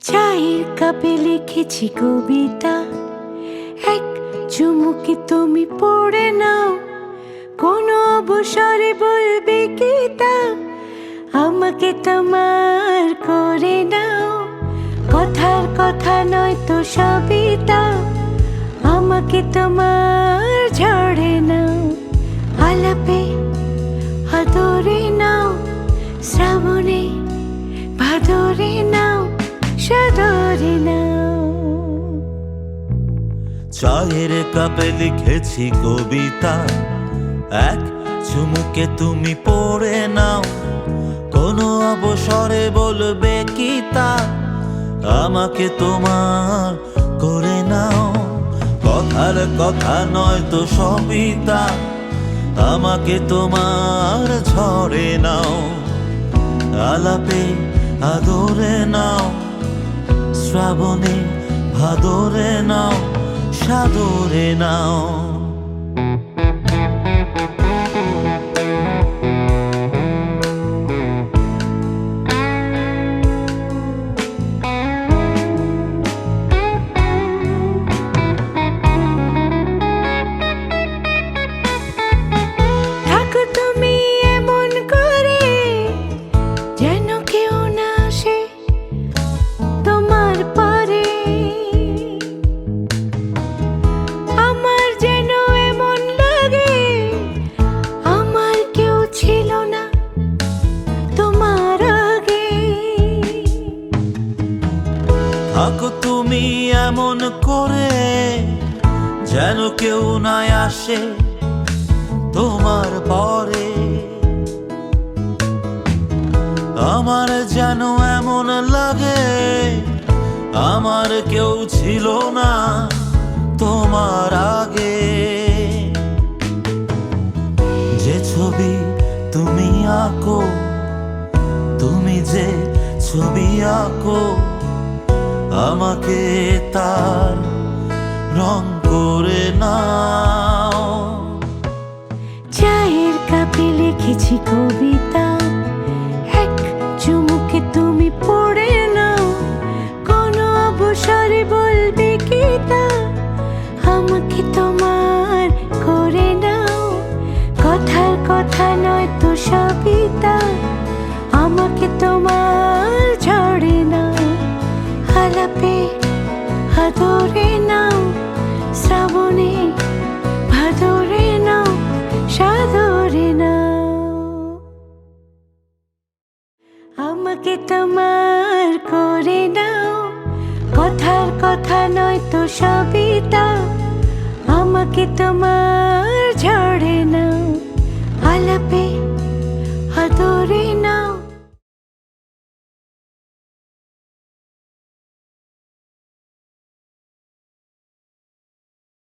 চায়ের কাপে লিখেছি কবিতা, এক চুমুকে তুমি পড়ে নাও। কোনো অবসরে বলবে কি তা, আমাকে তোমার করে নাও। কথার কথা নয় তো সবই তা, আমাকে তোমার ঝরে নাও। আলাপে আদরে নাও, শ্রাবণে ভাদরে নাও, সাদরে নাও। চায়ের কাপে লিখেছি কবিতা, এক চুমুকে তুমি পড়ে নাও। কোনো অবসরে বলবে কি তা, আমাকে তোমার করে নাও। কথার কথা নয় তো সবই তা, আমাকে তোমার ঝরে নাও। আলাপে আদরে নাও, শ্রাবণে ভাদরে নাও, সাদরে নাও। থাকো তুমি এমন করে, যেন কেউ না আসে তোমার পরে। আমার যেন এমন লাগে, আমার কেউ ছিল না তোমার আগে। থাকো তুমি এমন করে, যেন কেউ না আসে তোমার পরে। আমার যেন এমন লাগে, আমার কেউ ছিল না তোমার আগে। যে ছবি তুমি আঁকো, তুমি যে ছবি আঁকো, আমাকে তার রং করে নাও। চায়ের কাপে লিখেছি কবিতা, এক চুমুকে তুমি পড়ে নাও। কোনো অবসরে বলবে কি তা, আমাকে তোমার করে নাও। কথার কথা নয় তো সবই তা, আমাকে তোমার ঝরে নাও। আলাপে আদরে নাও, শ্রাবণে ভাদরে নাও, সাদরে নাও। আমাকে তোমার করে নাও। কথার কথা নয় তো সবই তা, আমাকে তোমার ঝরে নাও।